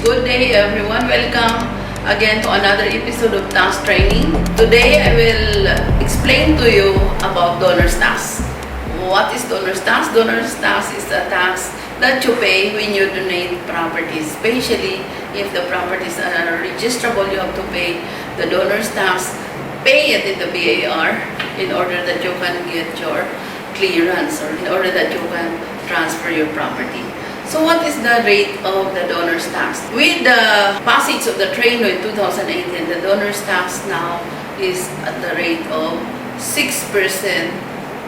Good day everyone, welcome again to another episode of tax training. Today I will explain to you about donor's tax. What is donor's tax? Donor's tax is a tax that you pay when you donate properties, especially if the properties are registrable. You have to pay the donor's tax, pay it in the BAR in order that you can get your clearance or in order that you can transfer your property. So what is the rate of the donor's tax? With the passage of the trade law in 2018, the donor's tax now is at the rate of 6%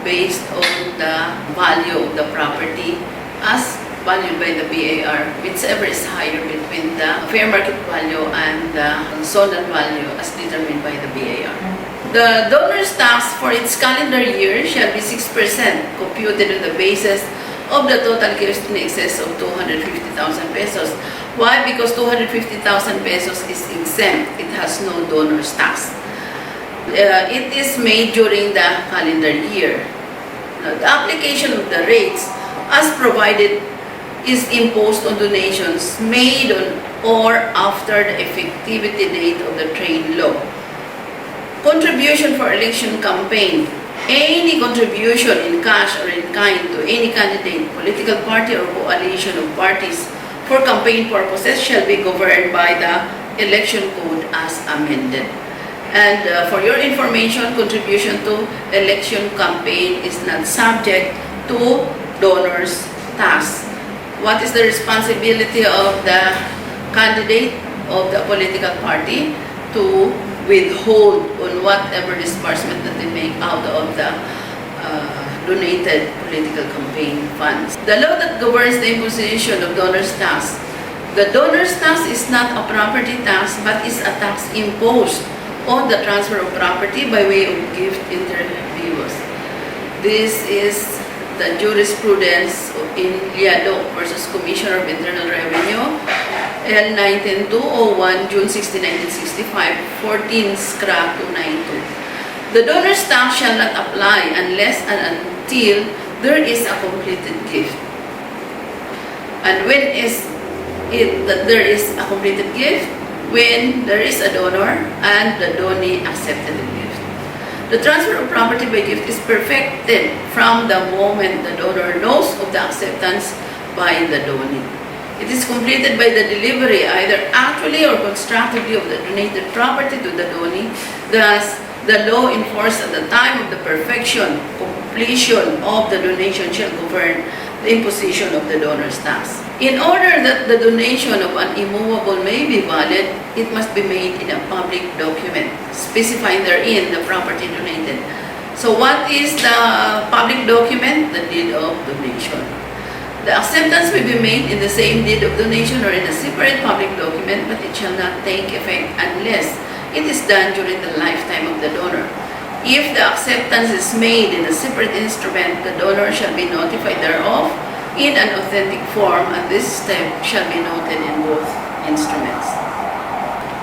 based on the value of the property as valued by the BAR, whichever is higher between the fair market value and the zonal value as determined by the BAR. The donor's tax for its calendar year shall be 6% computed on the basis of the total gifts in excess of 250,000 pesos. Why? Because 250,000 pesos is exempt. It has no donor's tax. It is made during the calendar year. Now, the application of the rates as provided is imposed on donations made on or after the effectivity date of the trade law. Contribution for election campaign. Any contribution in cash or in kind to any candidate, political party, or coalition of parties for campaign purposes shall be governed by the election code as amended. And for your information, contribution to election campaign is not subject to donor's tax. What is the responsibility of the candidate of the political party? To withhold on whatever disbursement that they make out of the donated political campaign funds. The law that governs the imposition of donor's tax. The donor's tax is not a property tax but is a tax imposed on the transfer of property by way of gift inter vivos. This is the jurisprudence in Liado versus Commissioner of Internal Revenue, L19201, June 16, 1965, 14 SCRA 292. The donor's tax shall not apply unless and until there is a completed gift. And when is it that there is a completed gift? When there is a donor and the donee accepted the gift. The transfer of property by gift is perfected from the moment the donor knows of the acceptance by the donee. It is completed by the delivery, either actually or constructively, of the donated property to the donee. Thus, the law enforced at the time of the completion of the donation shall govern the imposition of the donor's tax. In order that the donation of an immovable may be valid, it must be made in a public document, specifying therein the property donated. So what is the public document? The deed of donation. The acceptance may be made in the same deed of donation or in a separate public document, but it shall not take effect unless it is done during the lifetime of the donor. If the acceptance is made in a separate instrument, the donor shall be notified thereof in an authentic form, and this step shall be noted in both instruments.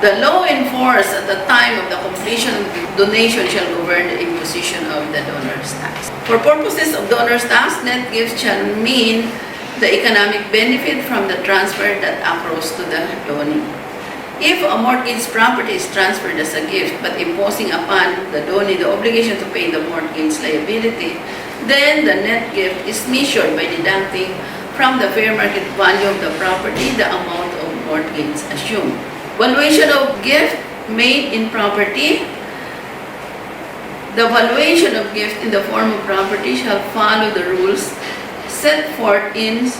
The law enforced at the time of the completion of the donation shall govern the imposition of the donor's tax. For purposes of donor's tax, net gift shall mean the economic benefit from the transfer that accrues to the donee. If a mortgage property is transferred as a gift but imposing upon the donee the obligation to pay the mortgage liability, then the net gift is measured by deducting from the fair market value of the property the amount of mortgage assumed. Valuation of gift made in property. The valuation of gift in the form of property shall follow the rules set forth in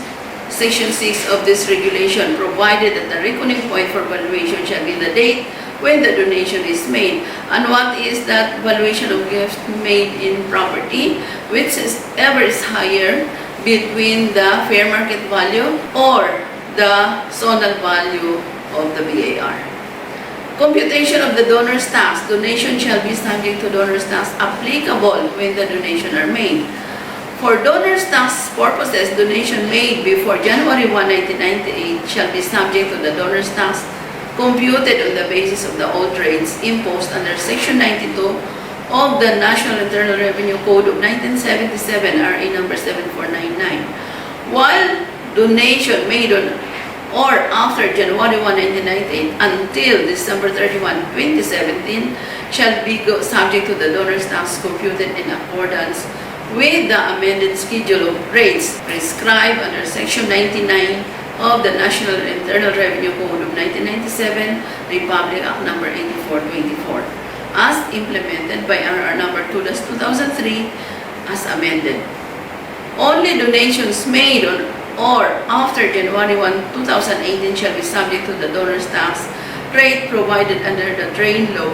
Section 6 of this regulation, provided that the reckoning point for valuation shall be the date when the donation is made. And what is that valuation of gift made in property? Which is ever is higher between the fair market value or the zonal value of the BAR. Computation of the donor's tax. Donation shall be subject to donor's tax applicable when the donation are made. For donor's tax purposes, donation made before January 1, 1998 shall be subject to the donor's tax computed on the basis of the old rates imposed under Section 92 of the National Internal Revenue Code of 1977, RA number 7499. While donation made on or after January 1, 1998 until December 31, 2017 shall be subject to the donor's tax computed in accordance with the amended schedule of rates prescribed under Section 99 of the National Internal Revenue Code of 1997, Republic Act No. 8424, as implemented by RR No. 2-2003 as amended. Only donations made on or after January 1, 2018 shall be subject to the donor's tax rate provided under the drain law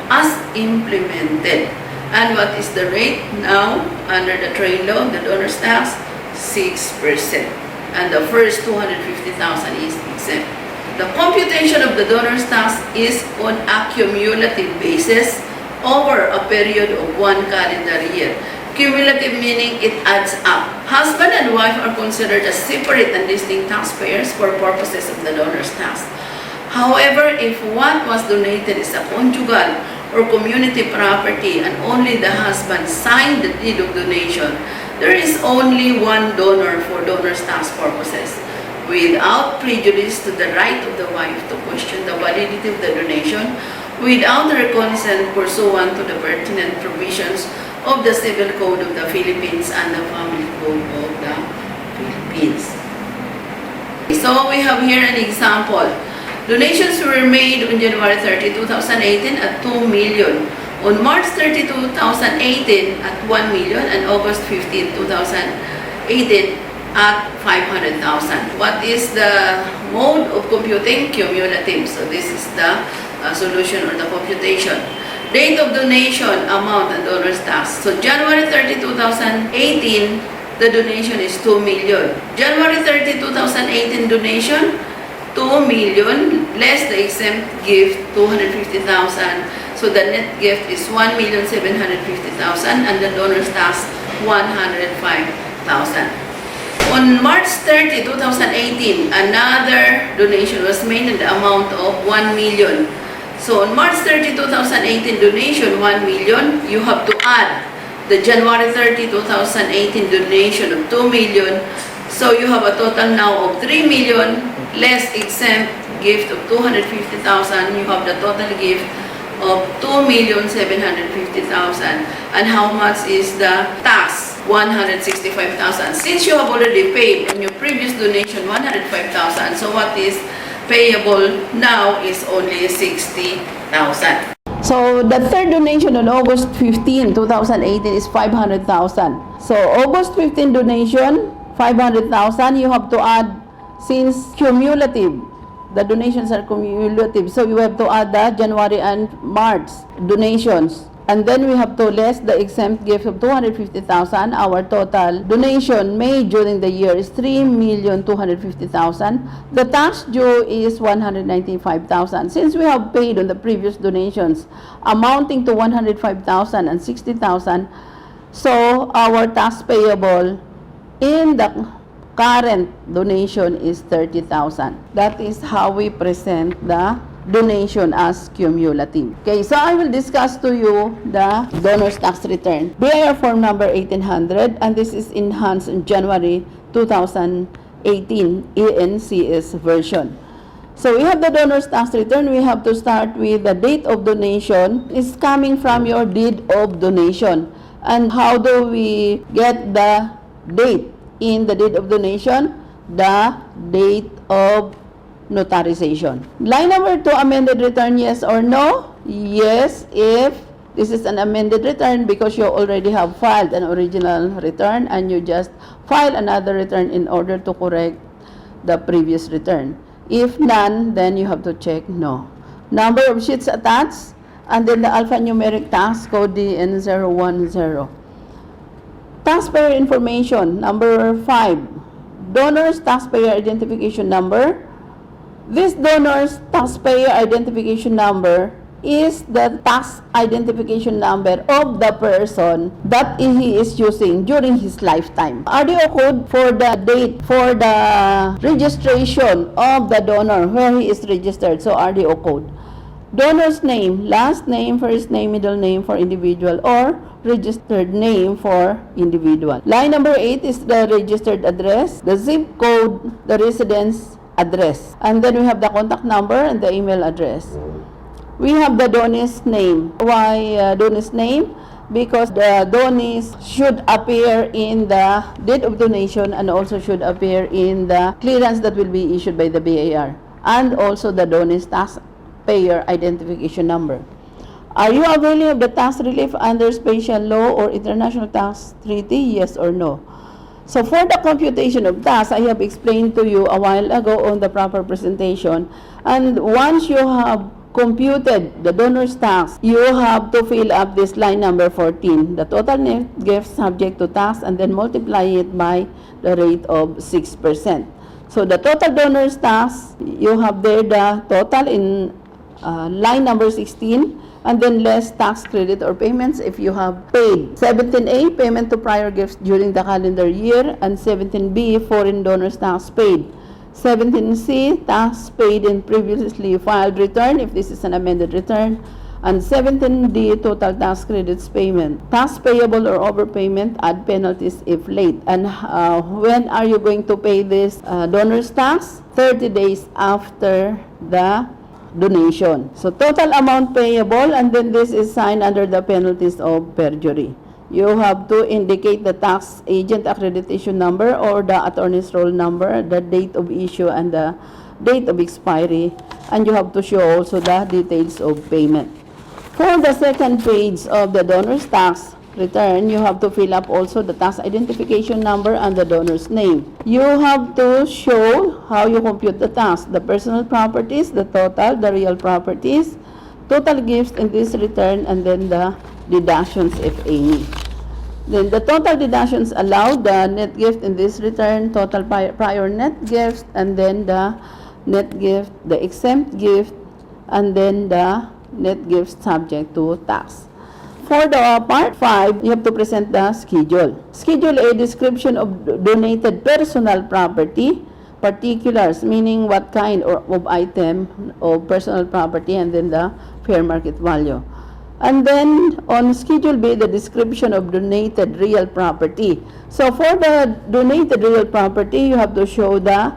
as implemented. And what is the rate now under the drain law? The donor's tax, 6%. And the first 250,000 is exempt. The computation of the donor's tax is on a cumulative basis over a period of 1 calendar year. Cumulative meaning it adds up. Husband and wife are considered as separate and distinct taxpayers for purposes of the donor's tax. However, if what was donated is a conjugal or community property and only the husband signed the deed of donation, there is only one donor for donor's tax purposes, without prejudice to the right of the wife to question the validity of the donation, without her consent pursuant to the pertinent provisions of the Civil Code of the Philippines and the Family Code of the Philippines. So we have here an example. Donations were made on January 30, 2018 at 2 million, on March 30, 2018 at 1 million, and August 15, 2018 at 500,000. What is the mode of computing? Cumulative. So this is the solution or the computation. Date of donation, amount, and donor's tax. So January 30, 2018, the donation is 2 million. January 30, 2018 donation, 2 million, less the exempt gift, 250,000. So the net gift is 1,750,000 and the donor's tax, 105,000. On March 30, 2018, another donation was made in the amount of 1 million. So on March 30, 2018 donation, 1 million, you have to add the January 30, 2018 donation of 2 million. So you have a total now of 3 million, less exempt gift of 250,000. You have the total gift of 2,750,000. And how much is the tax? 165,000. Since you have already paid on your previous donation 105,000, so what is payable now is only 60,000. So the third donation on August 15, 2018 is 500,000. So August 15 donation, 500,000, you have to add, since cumulative, the donations are cumulative, so you have to add the January and March donations. And then we have to less the exempt gift of 250,000. Our total donation made during the year is 3,250,000. The tax due is 195,000. Since we have paid on the previous donations amounting to 105,000 and 60,000, so our tax payable in the current donation is 30,000. That is how we present the donation as cumulative. Okay, so I will discuss to you the donor's tax return. BIR form number 1800, and this is enhanced in January 2018 ENCS version. So we have the donor's tax return. We have to start with the date of donation is coming from your deed of donation. And how do we get the date in the deed of donation? The date of notarization. Line number 2, amended return, yes or no? Yes, if this is an amended return because you already have filed an original return and you just file another return in order to correct the previous return. If none, then you have to check no. Number of sheets attached, and then the alphanumeric tax code DN010. Taxpayer information, number 5. Donor's taxpayer identification number. This donor's taxpayer identification number is the tax identification number of the person that he is using during his lifetime. RDO code for the date for the registration of the donor where he is registered. So RDO code. Donor's name, last name, first name, middle name for individual, or registered name for individual. Line number 8 is the registered address, the zip code, the residence address. And then we have the contact number and the email address. We have the donor's name. Why donor's name? Because the donors should appear in the deed of donation and also should appear in the clearance that will be issued by the BAR, and also the donor's taxpayer identification number. Are you availing of the tax relief under special law or international tax treaty? Yes or no? So for the computation of tax, I have explained to you a while ago on the proper presentation. And once you have computed the donor's tax, you have to fill up this line number 14, the total net gift subject to tax, and then multiply it by the rate of 6%. So the total donor's tax, you have there the total in line number 16, and then less tax credit or payments if you have paid. 17A, payment to prior gifts during the calendar year, and 17B, foreign donors tax paid. 17C, tax paid in previously filed return if this is an amended return, and 17D, total tax credits payment. Tax payable or overpayment, add penalties if late. And when are you going to pay this donor's tax? 30 days after the donation. So total amount payable, and then this is signed under the penalties of perjury. You have to indicate the tax agent accreditation number or the attorney's roll number, the date of issue and the date of expiry, and you have to show also the details of payment. For the second page of the donor's tax return, you have to fill up also the tax identification number and the donor's name. You have to show how you compute the tax, the personal properties, the total, the real properties, total gifts in this return, and then the deductions if any. Then the total deductions allowed, the net gift in this return, total prior net gifts, and then the net gift, the exempt gift, and then the net gift subject to tax. For the part 5, you have to present the schedule. Schedule A, description of donated personal property, particulars, meaning what kind of item of personal property, and then the fair market value. And then on Schedule B, the description of donated real property. So for the donated real property, you have to show the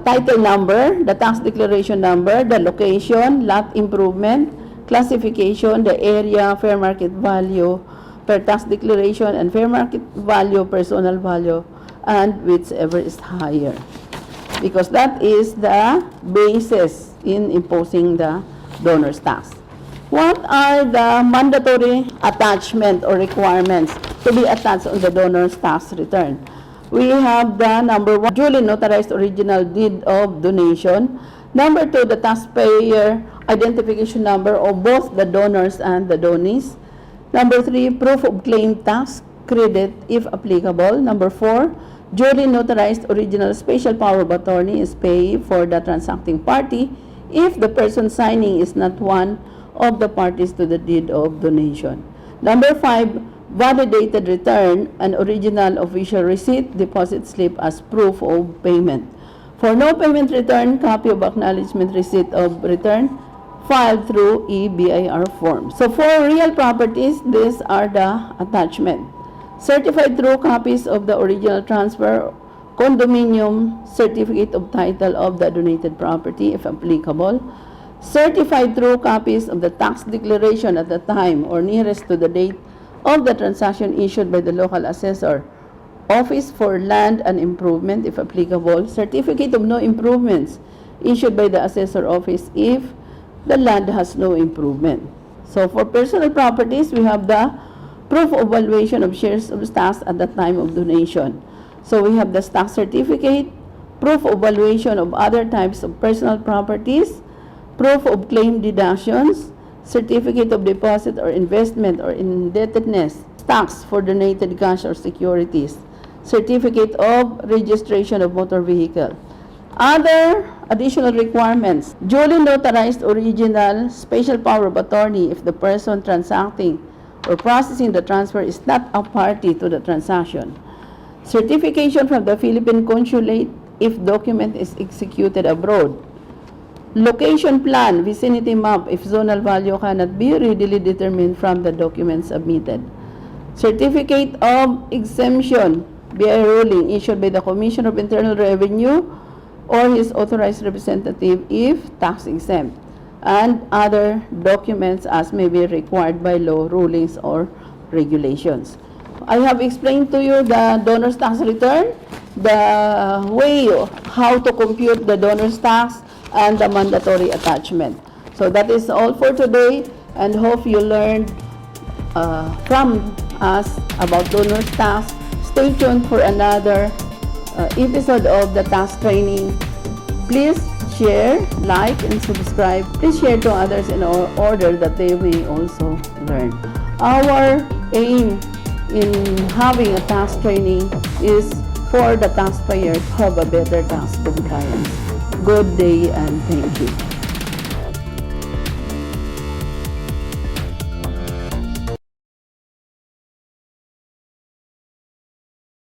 title number, the tax declaration number, the location, lot improvement, classification, the area, fair market value per tax declaration, and fair market value, personal value, and whichever is higher. Because that is the basis in imposing the donor's tax. What are the mandatory attachment or requirements to be attached on the donor's tax return? We have the number 1, duly notarized original deed of donation. Number 2, the taxpayer identification number of both the donors and the donees. Number 3, proof of claim tax credit if applicable. Number 4, duly notarized original special power of attorney is paid for the transacting party if the person signing is not one of the parties to the deed of donation. Number 5, validated return and original official receipt, deposit slip as proof of payment. For no payment return, copy of acknowledgement receipt of return filed through EBIR form. So for real properties, these are the attachment. Certified true copies of the original transfer, condominium, certificate of title of the donated property if applicable, certified true copies of the tax declaration at the time or nearest to the date of the transaction issued by the local assessor, office for land and improvement if applicable, certificate of no improvements issued by the assessor office if the land has no improvement. So for personal properties, we have the proof of valuation of shares of stocks at the time of donation. So we have the stock certificate, proof of valuation of other types of personal properties, proof of claim deductions, certificate of deposit or investment or indebtedness, stocks for donated cash or securities, certificate of registration of motor vehicle. Other additional requirements, duly notarized original special power of attorney if the person transacting or processing the transfer is not a party to the transaction. Certification from the Philippine Consulate if document is executed abroad. Location plan, vicinity map if zonal value cannot be readily determined from the document submitted. Certificate of exemption, BI ruling issued by the Commission of Internal Revenue or his authorized representative if tax exempt, and other documents as may be required by law, rulings, or regulations. I have explained to you the donor's tax return, the way how to compute the donor's tax, and the mandatory attachment. So that is all for today, and hope you learned from us about donor's tax. Stay tuned for another episode of the tax training. Please share, like, and subscribe. Please share to others in order that they may also learn. Our aim in having a tax training is for the taxpayer to have a better tax compliance. Good day and thank you.